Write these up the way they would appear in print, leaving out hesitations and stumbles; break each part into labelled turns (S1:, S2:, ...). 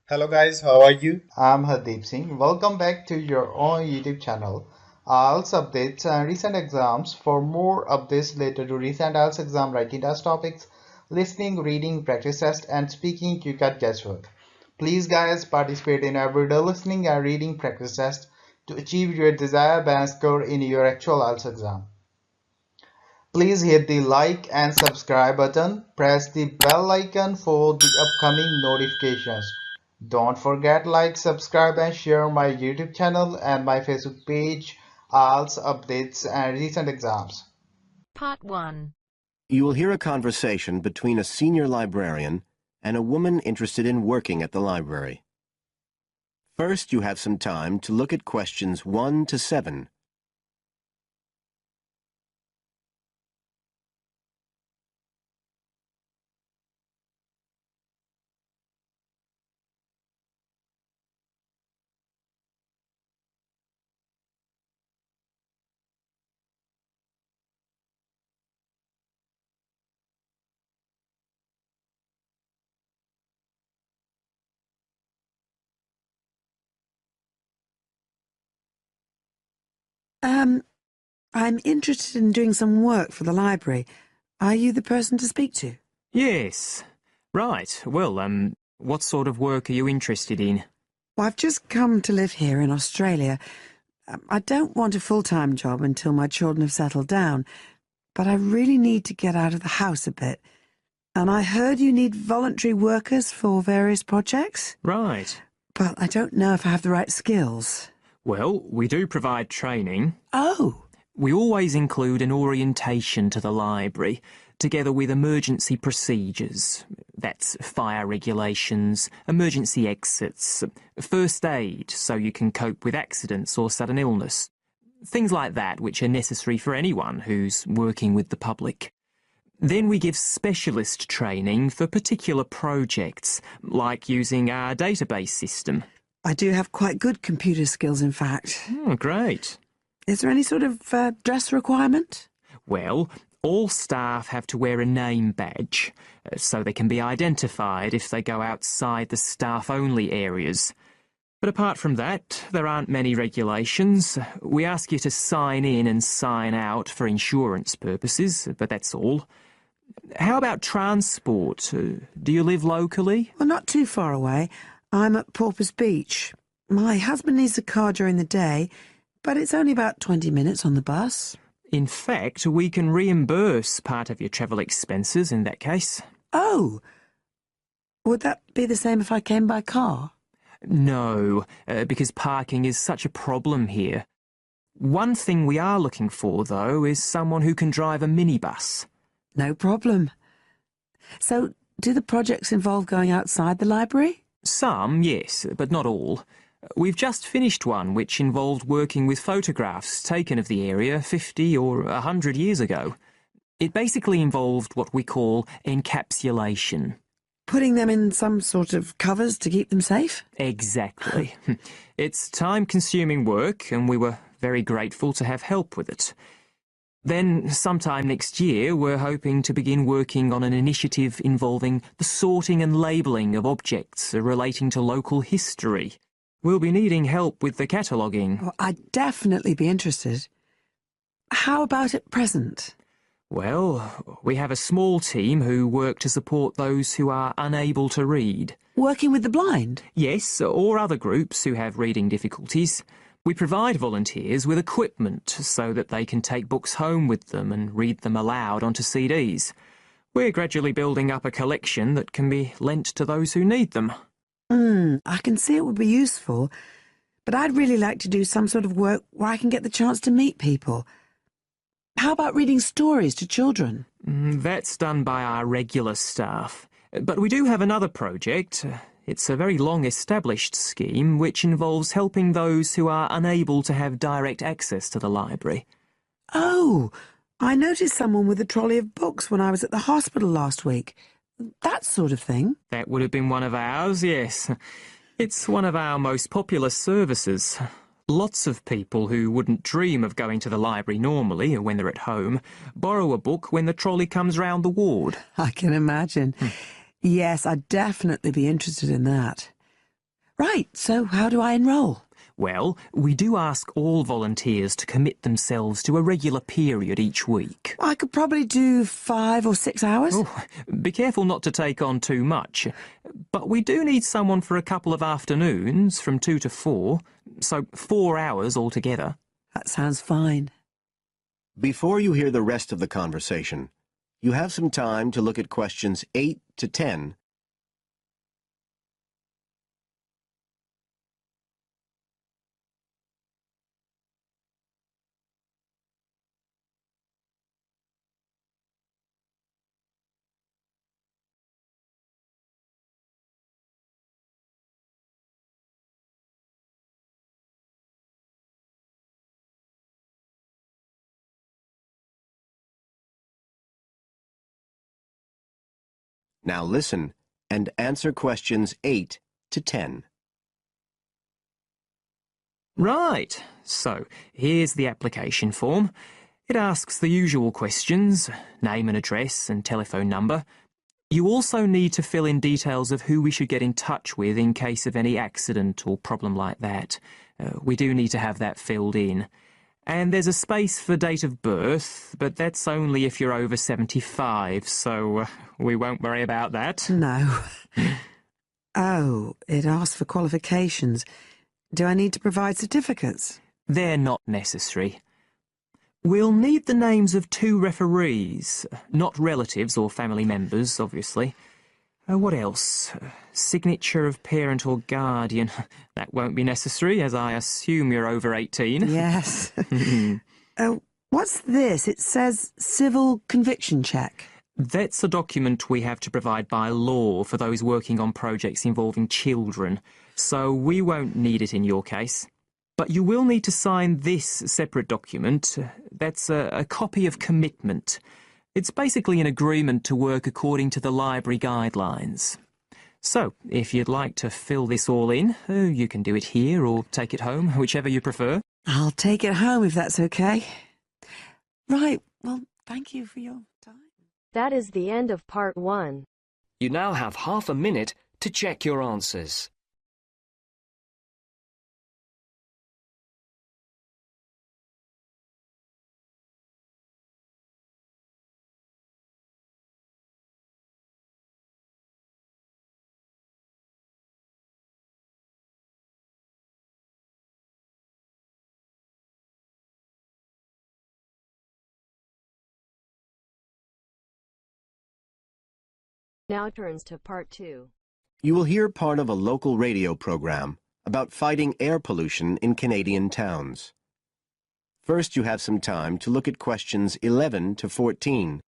S1: Hello guys, how are you?
S2: I'm Hardeep Singh. Welcome back to your own YouTube channel. IELTS updates and recent exams. For more updates related to recent IELTS exam writing test topics, listening, reading, practice test, and speaking, you got guesswork. Please, guys, participate in everyday listening and reading practice test to achieve your desired band score in your actual IELTS exam. Please hit the like and subscribe button. Press the bell icon for the upcoming notifications. Don't forget like, subscribe and share my YouTube channel and my Facebook page, IELTS updates and recent exams.
S3: Part 1.
S4: You will hear a conversation between a senior librarian and a woman interested in working at the library. First, you have some time to look at questions 1 to 7.
S5: I'm interested in doing some work for the library. Are you the person to speak to?
S6: Yes. Right. Well, what sort of work are you interested in?
S5: Well, I've just come to live here in Australia. I don't want a full-time job until my children have settled down, but I really need to get out of the house a bit. And I heard you need voluntary workers for various projects,
S6: Right.
S5: but I don't know if I have the right skills.
S6: Well, we do provide training.
S5: Oh,
S6: We always include an orientation to the library, together with emergency procedures. That's fire regulations, emergency exits, first aid so you can cope with accidents or sudden illness. Things like that which are necessary for anyone who's working with the public. Then we give specialist training for particular projects, like using our database system.
S5: I do have quite good computer skills, in fact.
S6: Oh, great.
S5: Is there any sort of dress requirement?
S6: Well, all staff have to wear a name badge, so they can be identified if they go outside the staff-only areas. But apart from that, there aren't many regulations. We ask you to sign in and sign out for insurance purposes, but that's all. How about transport? Do you live locally?
S5: Well, not too far away. I'm at Porpoise Beach. My husband needs a car during the day, but it's only about 20 minutes on the bus.
S6: In fact, we can reimburse part of your travel expenses in that case.
S5: Oh! Would that be the same if I came by car?
S6: No, because parking is such a problem here. One thing we are looking for, though, is someone who can drive a minibus.
S5: No problem. So, do the projects involve going outside the library?
S6: Some, yes, but not all. We've just finished one which involved working with photographs taken of the area 50 or 100 years ago. It basically involved what we call encapsulation.
S5: Putting them in some sort of covers to keep them safe?
S6: Exactly. It's time-consuming work, and we were very grateful to have help with it. Then, sometime next year, we're hoping to begin working on an initiative involving the sorting and labelling of objects relating to local history. We'll be needing help with the cataloguing.
S5: Well, I'd definitely be interested. How about at present?
S6: Well, we have a small team who work to support those who are unable to read.
S5: Working with the blind?
S6: Yes, or other groups who have reading difficulties. We provide volunteers with equipment so that they can take books home with them and read them aloud onto CDs. We're gradually building up a collection that can be lent to those who need them.
S5: I can see it would be useful, but I'd really like to do some sort of work where I can get the chance to meet people. How about reading stories to children?
S6: That's done by our regular staff. But we do have another project. It's a very long-established scheme which involves helping those who are unable to have direct access to the library.
S5: Oh, I noticed someone with a trolley of books when I was at the hospital last week. That sort of thing.
S6: That would have been one of ours, yes. It's one of our most popular services. Lots of people who wouldn't dream of going to the library normally when they're at home borrow a book when the trolley comes round the ward.
S5: I can imagine. Yes, I'd definitely be interested in that. Right, so how do I enrol?
S6: Well, we do ask all volunteers to commit themselves to a regular period each week.
S5: I could probably do 5 or 6 hours.
S6: Oh, be careful not to take on too much. But we do need someone for a couple of afternoons from 2 to 4, so 4 hours altogether.
S5: That sounds fine.
S4: Before you hear the rest of the conversation, you have some time to look at questions 8 to 10. Now listen and answer questions 8 to 10.
S6: Right, so here's the application form. It asks the usual questions, name and address and telephone number. You also need to fill in details of who we should get in touch with in case of any accident or problem like that. We do need to have that filled in. And there's a space for date of birth, but that's only if you're over 75, so we won't worry about that.
S5: No. Oh, it asks for qualifications. Do I need to provide certificates?
S6: They're not necessary. We'll need the names of 2 referees, not relatives or family members, obviously. What else? Signature of parent or guardian. That won't be necessary, as I assume you're over 18.
S5: Yes. What's this? It says civil conviction check.
S6: That's a document we have to provide by law for those working on projects involving children, so we won't need it in your case. But you will need to sign this separate document. That's a copy of commitment. It's basically an agreement to work according to the library guidelines. So, if you'd like to fill this all in, you can do it here or take it home, whichever you prefer.
S5: I'll take it home if that's okay. Right, well, thank you for your time.
S3: That is the end of part 1.
S1: You now have half a minute to check your answers.
S3: Now turns to part 2.
S4: You will hear part of a local radio program about fighting air pollution in Canadian towns. First, you have some time to look at questions 11 to 14.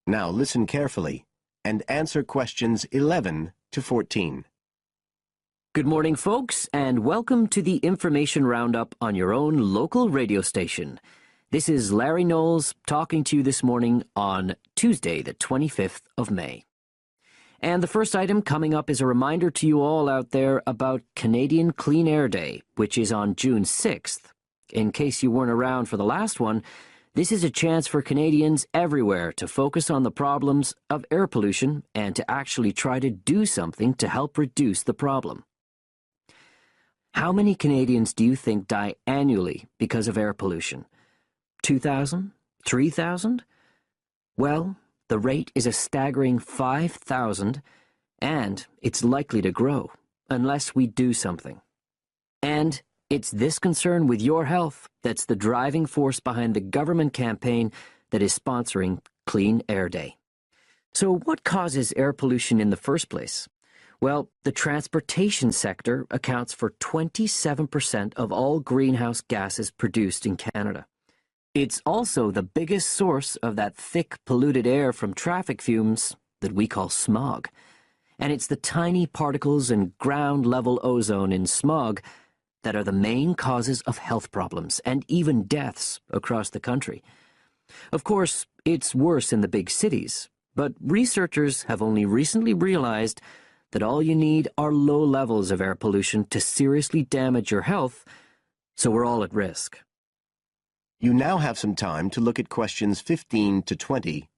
S4: Now listen carefully and answer questions 11 to 14.
S7: Good morning, folks, and welcome to the Information Roundup on your own local radio station. This is Larry Knowles talking to you this morning on Tuesday, the 25th of May. And the first item coming up is a reminder to you all out there about Canadian Clean Air Day, which is on June 6th. In case you weren't around for the last one, this is a chance for Canadians everywhere to focus on the problems of air pollution and to actually try to do something to help reduce the problem. How many Canadians do you think die annually because of air pollution? 2,000? 3,000? Well, the rate is a staggering 5,000, and it's likely to grow unless we do something. And it's this concern with your health that's the driving force behind the government campaign that is sponsoring Clean Air Day. So what causes air pollution in the first place? Well, the transportation sector accounts for 27% of all greenhouse gases produced in Canada. It's also the biggest source of that thick, polluted air from traffic fumes that we call smog. And it's the tiny particles and ground-level ozone in smog that are the main causes of health problems and even deaths across the country. Of course, it's worse in the big cities, but researchers have only recently realized that all you need are low levels of air pollution to seriously damage your health, so we're all at risk.
S4: You now have some time to look at questions 15 to 20.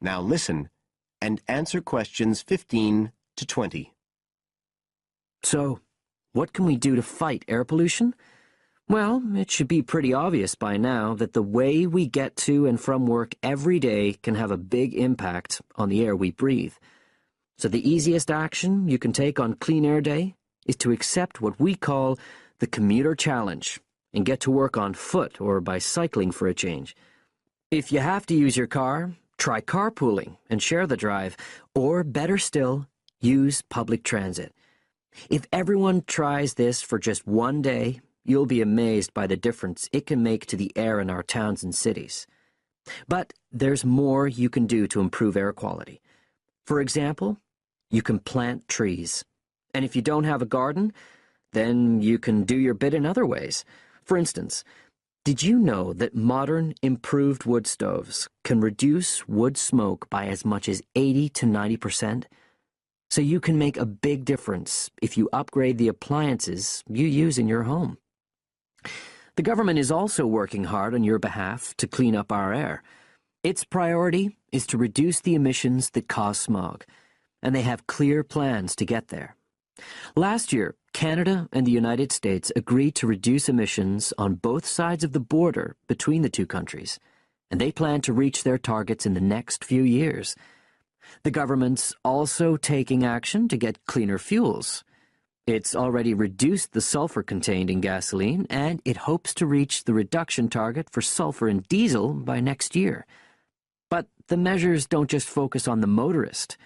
S4: Now listen and answer questions 15 to 20.
S7: So, what can we do to fight air pollution? Well, it should be pretty obvious by now that the way we get to and from work every day can have a big impact on the air we breathe. So the easiest action you can take on Clean Air Day is to accept what we call the commuter challenge and get to work on foot or by cycling for a change. If you have to use your car, try carpooling and share the drive, or better still, use public transit. If everyone tries this for just one day, you'll be amazed by the difference it can make to the air in our towns and cities. But there's more you can do to improve air quality. For example, you can plant trees. And if you don't have a garden, then you can do your bit in other ways. For instance, did you know that modern, improved wood stoves can reduce wood smoke by as much as 80 to 90%? So you can make a big difference if you upgrade the appliances you use in your home. The government is also working hard on your behalf to clean up our air. Its priority is to reduce the emissions that cause smog, and they have clear plans to get there. Last year, Canada and the United States agreed to reduce emissions on both sides of the border between the two countries, and they plan to reach their targets in the next few years. The government's also taking action to get cleaner fuels. It's already reduced the sulfur contained in gasoline, and it hopes to reach the reduction target for sulfur in diesel by next year. But the measures don't just focus on the motorist.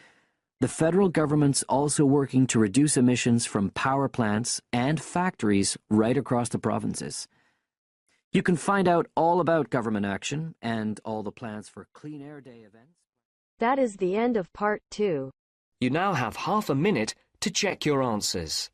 S7: The federal government's also working to reduce emissions from power plants and factories right across the provinces. You can find out all about government action and all the plans for Clean Air Day events.
S3: That is the end of part 2.
S1: You now have half a minute to check your answers.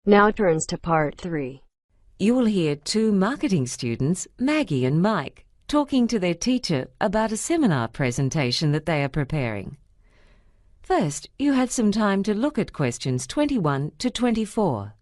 S3: Now turns to part 3.
S8: You will hear two marketing students, Maggie and Mike, talking to their teacher about a seminar presentation that they are preparing. First, you had some time to look at questions 21 to 24.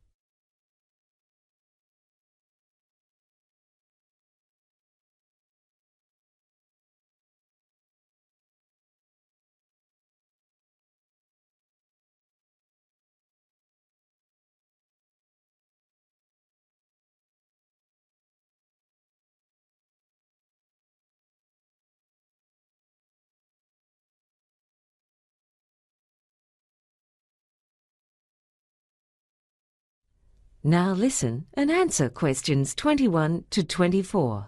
S8: Now listen and answer questions 21 to 24.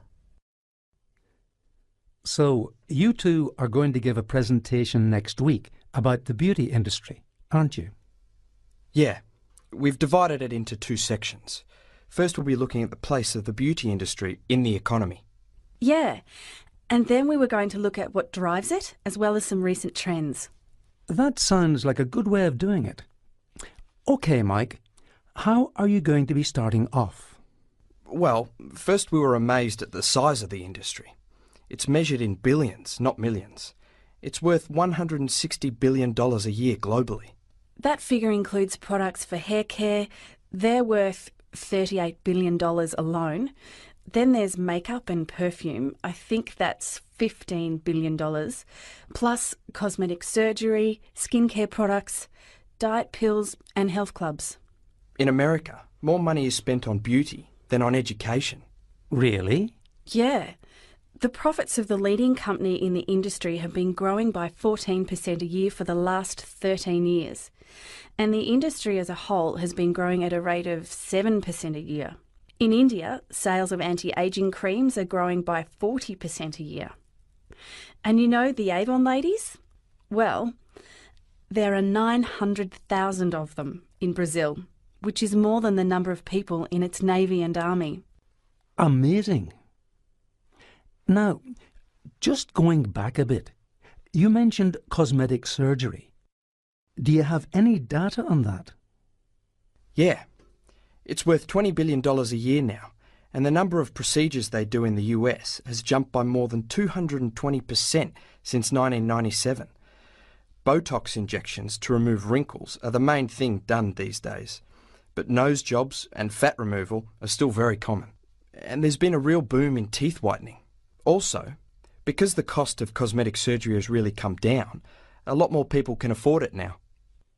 S9: So, you two are going to give a presentation next week about the beauty industry, aren't you?
S10: Yeah, we've divided it into two sections. First we'll be looking at the place of the beauty industry in the economy.
S11: Yeah, and then we were going to look at what drives it, as well as some recent trends.
S9: That sounds like a good way of doing it. OK, Mike, how are you going to be starting off?
S10: Well, first we were amazed at the size of the industry. It's measured in billions, not millions. It's worth $160 billion a year globally.
S11: That figure includes products for hair care. They're worth $38 billion alone. Then there's makeup and perfume. I think that's $15 billion. Plus cosmetic surgery, skincare products, diet pills and health clubs.
S10: In America, more money is spent on beauty than on education.
S9: Really?
S11: Yeah. The profits of the leading company in the industry have been growing by 14% a year for the last 13 years. And the industry as a whole has been growing at a rate of 7% a year. In India, sales of anti-aging creams are growing by 40% a year. And you know the Avon ladies? Well, there are 900,000 of them in Brazil, which is more than the number of people in its navy and army.
S9: Amazing. Now, just going back a bit, you mentioned cosmetic surgery. Do you have any data on that?
S10: Yeah. It's worth $20 billion a year now, and the number of procedures they do in the US has jumped by more than 220% since 1997. Botox injections to remove wrinkles are the main thing done these days, but nose jobs and fat removal are still very common. And there's been a real boom in teeth whitening. Also, because the cost of cosmetic surgery has really come down, a lot more people can afford it now.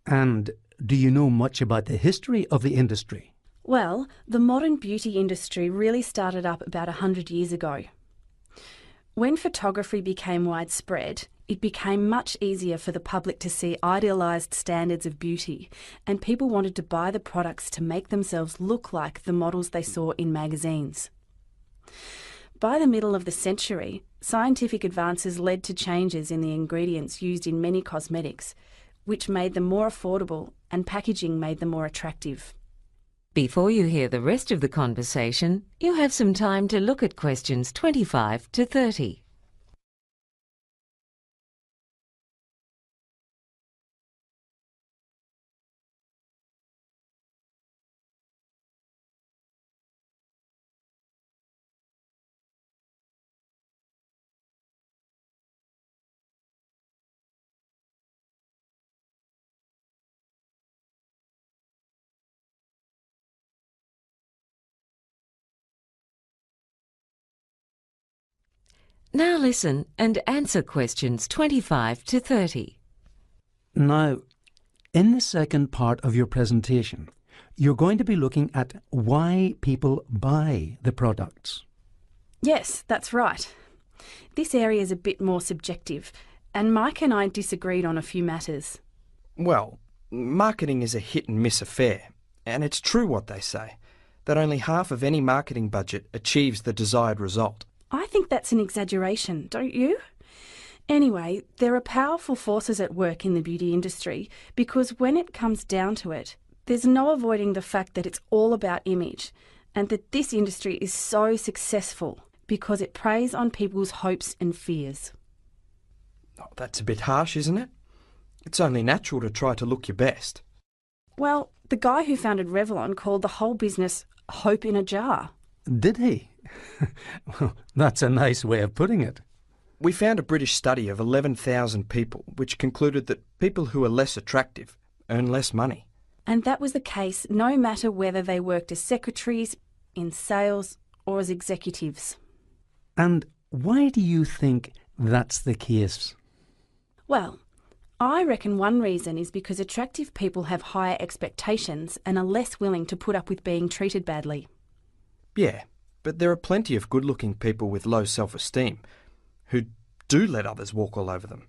S9: And do you know much about the history of the industry?
S11: Well, the modern beauty industry really started up about 100 years ago. When photography became widespread, it became much easier for the public to see idealised standards of beauty, and people wanted to buy the products to make themselves look like the models they saw in magazines. By the middle of the century, scientific advances led to changes in the ingredients used in many cosmetics, which made them more affordable, and packaging made them more attractive.
S8: Before you hear the rest of the conversation, you have some time to look at questions 25 to 30. Now listen and answer questions 25 to 30.
S9: Now, in the second part of your presentation, you're going to be looking at why people buy the products.
S11: Yes, that's right. This area is a bit more subjective, and Mike and I disagreed on a few matters.
S10: Well, marketing is a hit and miss affair, and it's true what they say, that only half of any marketing budget achieves the desired result.
S11: I think that's an exaggeration, don't you? Anyway, there are powerful forces at work in the beauty industry because when it comes down to it, there's no avoiding the fact that it's all about image and that this industry is so successful because it preys on people's hopes and fears.
S10: Oh, that's a bit harsh, isn't it? It's only natural to try to look your best.
S11: Well, the guy who founded Revlon called the whole business hope in a jar.
S9: Did he? Well, that's a nice way of putting it.
S10: We found a British study of 11,000 people which concluded that people who are less attractive earn less money.
S11: And that was the case no matter whether they worked as secretaries, in sales or as executives.
S9: And why do you think that's the case?
S11: Well, I reckon one reason is because attractive people have higher expectations and are less willing to put up with being treated badly.
S10: Yeah, but there are plenty of good-looking people with low self-esteem who do let others walk all over them.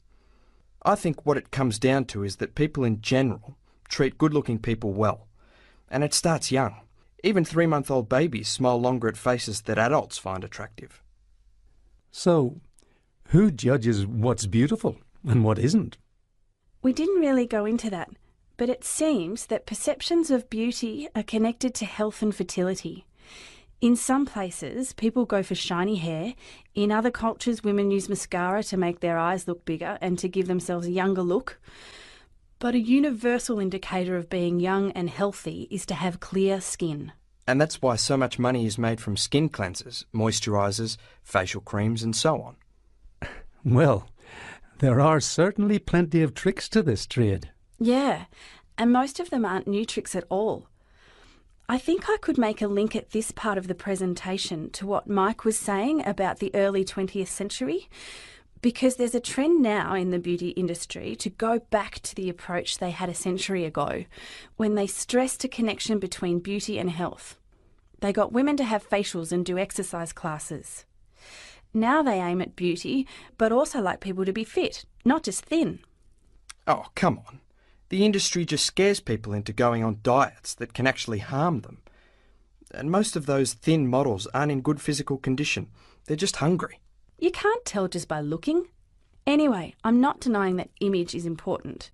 S10: I think what it comes down to is that people in general treat good-looking people well, and it starts young. Even 3-month-old babies smile longer at faces that adults find attractive.
S9: So, who judges what's beautiful and what isn't?
S11: We didn't really go into that, but it seems that perceptions of beauty are connected to health and fertility. In some places, people go for shiny hair. In other cultures, women use mascara to make their eyes look bigger and to give themselves a younger look. But a universal indicator of being young and healthy is to have clear skin.
S10: And that's why so much money is made from skin cleansers, moisturisers, facial creams and so on.
S9: Well, there are certainly plenty of tricks to this trade.
S11: Yeah, and most of them aren't new tricks at all. I think I could make a link at this part of the presentation to what Mike was saying about the early 20th century, because there's a trend now in the beauty industry to go back to the approach they had a century ago, when they stressed a connection between beauty and health. They got women to have facials and do exercise classes. Now they aim at beauty, but also like people to be fit, not just thin.
S10: Oh, come on. The industry just scares people into going on diets that can actually harm them. And most of those thin models aren't in good physical condition. They're just hungry.
S11: You can't tell just by looking. Anyway, I'm not denying that image is important.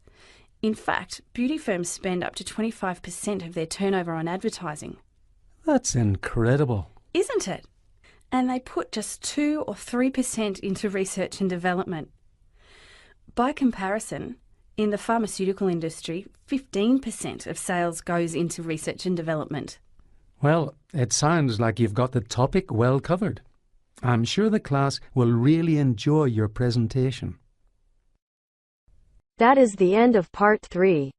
S11: In fact, beauty firms spend up to 25% of their turnover on advertising.
S9: That's incredible.
S11: Isn't it? And they put just 2 or 3% into research and development. By comparison, in the pharmaceutical industry, 15% of sales goes into research and development.
S9: Well, it sounds like you've got the topic well covered. I'm sure the class will really enjoy your presentation.
S3: That is the end of part 3.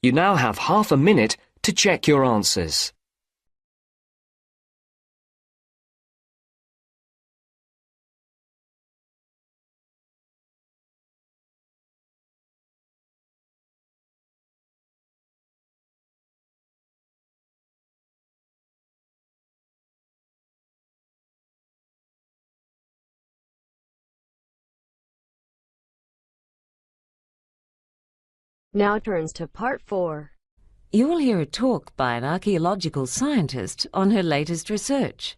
S1: You now have half a minute to check your answers.
S3: Now turns to part 4.
S8: You will hear a talk by an archaeological scientist on her latest research.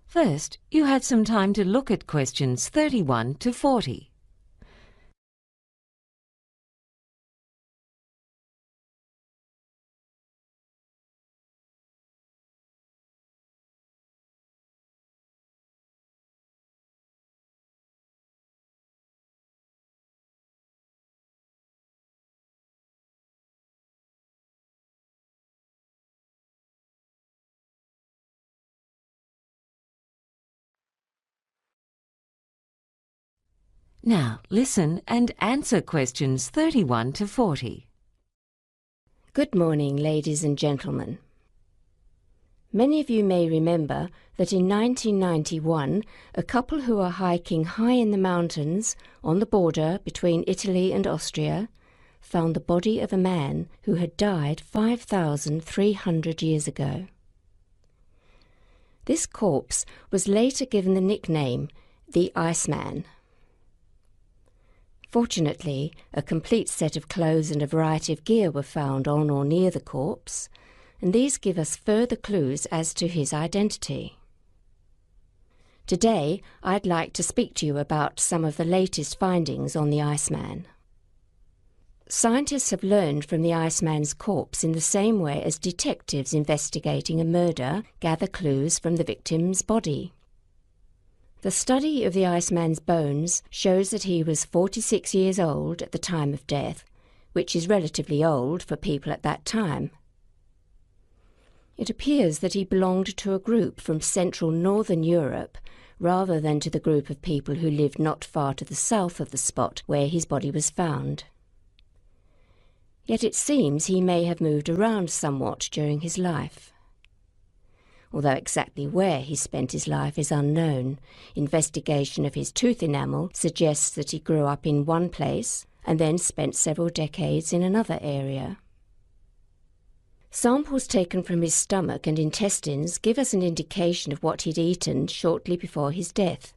S8: First, you had some time to look at questions 31 to 40. Now listen and answer questions 31 to 40.
S12: Good morning, ladies and gentlemen. Many of you may remember that in 1991, a couple who were hiking high in the mountains on the border between Italy and Austria found the body of a man who had died 5,300 years ago. This corpse was later given the nickname the Iceman. Fortunately, a complete set of clothes and a variety of gear were found on or near the corpse, and these give us further clues as to his identity. Today, I'd like to speak to you about some of the latest findings on the Iceman. Scientists have learned from the Iceman's corpse in the same way as detectives investigating a murder gather clues from the victim's body. The study of the Iceman's bones shows that he was 46 years old at the time of death, which is relatively old for people at that time. It appears that he belonged to a group from central northern Europe rather than to the group of people who lived not far to the south of the spot where his body was found. Yet it seems he may have moved around somewhat during his life. Although exactly where he spent his life is unknown, investigation of his tooth enamel suggests that he grew up in one place and then spent several decades in another area. Samples taken from his stomach and intestines give us an indication of what he'd eaten shortly before his death,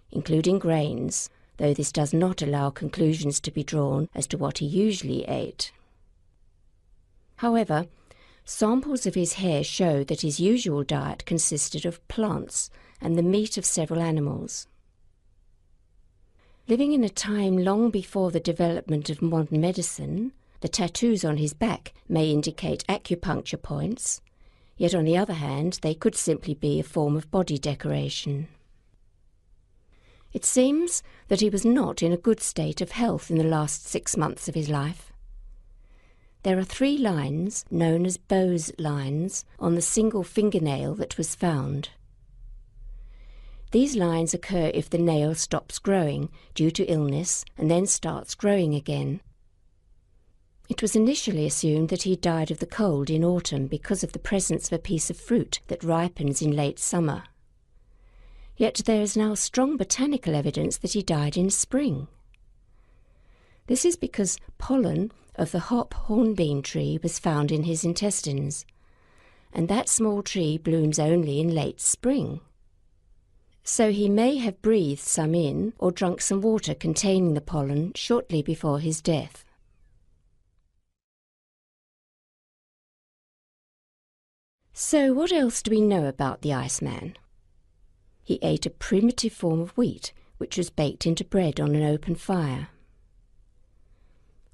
S12: including grains, though this does not allow conclusions to be drawn as to what he usually ate. However, samples of his hair show that his usual diet consisted of plants and the meat of several animals. Living in a time long before the development of modern medicine, the tattoos on his back may indicate acupuncture points, yet on the other hand they could simply be a form of body decoration. It seems that he was not in a good state of health in the last 6 months of his life. There are 3 lines, known as Bowes lines, on the single fingernail that was found. These lines occur if the nail stops growing due to illness and then starts growing again. It was initially assumed that he died of the cold in autumn because of the presence of a piece of fruit that ripens in late summer. Yet there is now strong botanical evidence that he died in spring. This is because pollen of the hop hornbeam tree was found in his intestines, and that small tree blooms only in late spring. So he may have breathed some in or drunk some water containing the pollen shortly before his death. So what else do we know about the Iceman? He ate a primitive form of wheat, which was baked into bread on an open fire.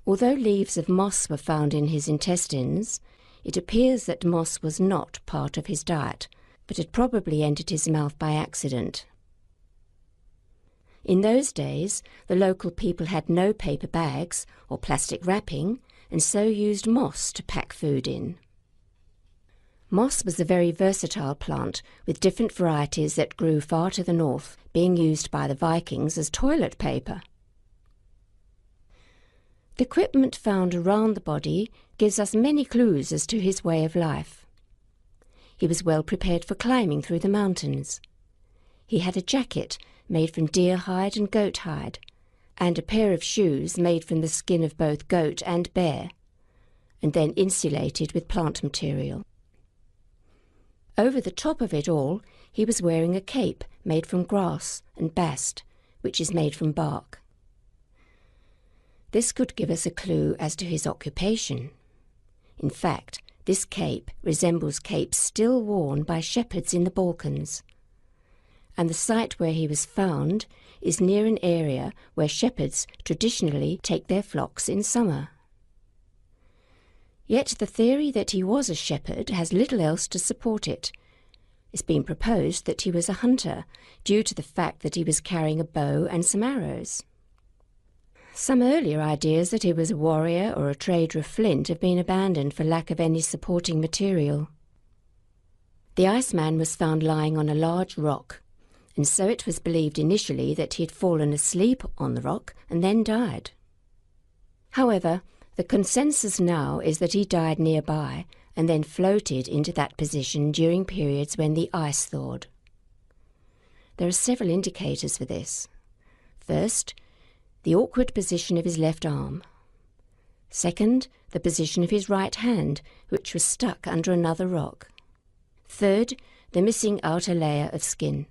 S12: Although leaves of moss were found in his intestines, it appears that moss was not part of his diet, but had probably entered his mouth by accident. In those days, the local people had no paper bags or plastic wrapping, and so used moss to pack food in. Moss was a very versatile plant, with different varieties that grew far to the north, being used by the Vikings as toilet paper. The equipment found around the body gives us many clues as to his way of life. He was well prepared for climbing through the mountains. He had a jacket made from deer hide and goat hide, and a pair of shoes made from the skin of both goat and bear, and then insulated with plant material. Over the top of it all, he was wearing a cape made from grass and bast, which is made from bark. This could give us a clue as to his occupation. In fact, this cape resembles capes still worn by shepherds in the Balkans, and the site where he was found is near an area where shepherds traditionally take their flocks in summer. Yet the theory that he was a shepherd has little else to support it. It's been proposed that he was a hunter, due to the fact that he was carrying a bow and some arrows. Some earlier ideas that he was a warrior or a trader of flint have been abandoned for lack of any supporting material. The Iceman was found lying on a large rock, and so it was believed initially that he had fallen asleep on the rock and then died. However, the consensus now is that he died nearby and then floated into that position during periods when the ice thawed. There are several indicators for this. First, the awkward position of his left arm. Second, the position of his right hand, which was stuck under another rock. Third, the missing outer layer of skin.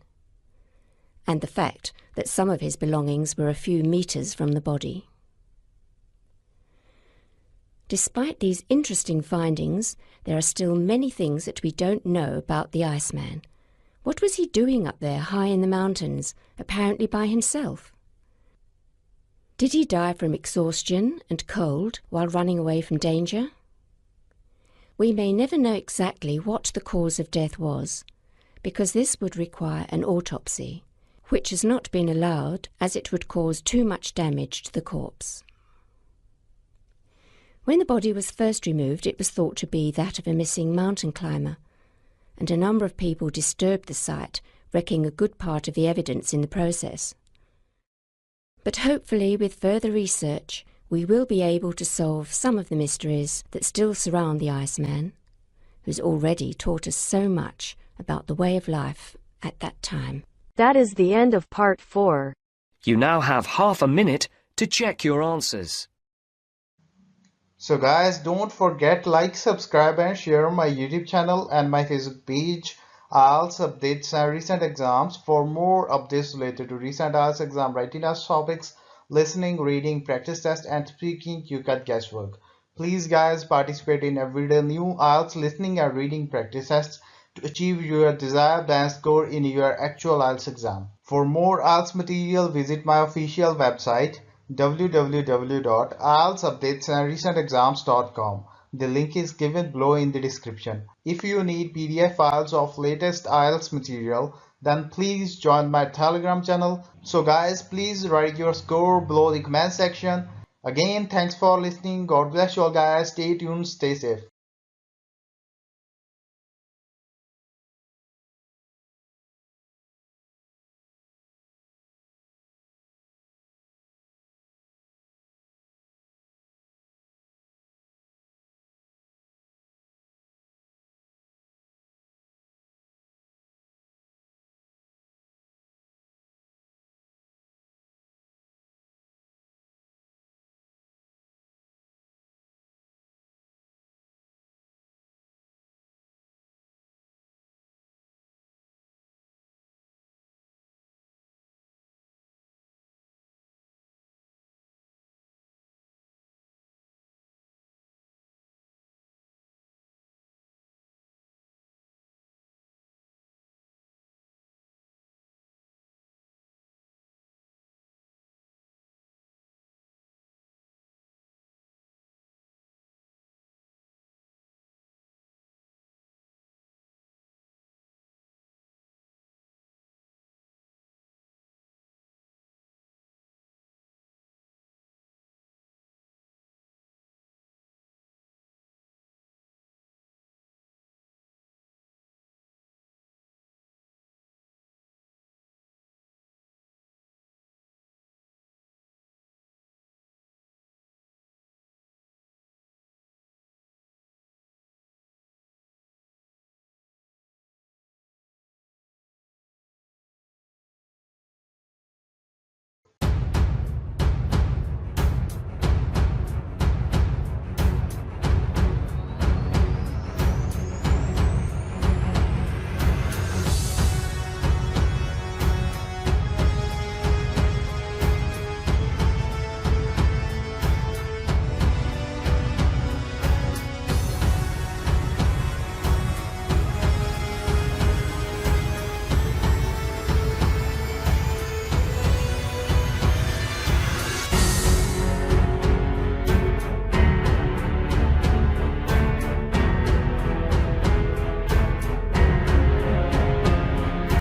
S12: And the fact that some of his belongings were a few meters from the body. Despite these interesting findings, there are still many things that we don't know about the Iceman. What was he doing up there high in the mountains, apparently by himself? Did he die from exhaustion and cold while running away from danger? We may never know exactly what the cause of death was, because this would require an autopsy, which has not been allowed as it would cause too much damage to the corpse. When the body was first removed, it was thought to be that of a missing mountain climber, and a number of people disturbed the site, wrecking a good part of the evidence in the process. But hopefully, with further research, we will be able to solve some of the mysteries that still surround the Iceman, who's already taught us so much about the way of life at that time.
S3: That is the end of part 4.
S1: You now have half a minute to check your answers.
S2: So guys, don't forget like, subscribe and share my YouTube channel and my Facebook page, IELTS updates and recent exams. For more updates related to recent IELTS exam writing test topics, listening, reading, practice test and speaking, you got guesswork. Please guys, participate in everyday new IELTS listening and reading practice tests to achieve your desired band score in your actual IELTS exam. For more IELTS material, visit my official website www.ieltsupdatesandrecentexams.com. The link is given below in the description. If you need PDF files of latest IELTS material, then please join my Telegram channel. So guys, please write your score below the comment section. Again, thanks for listening. God bless you all guys. Stay tuned, stay safe.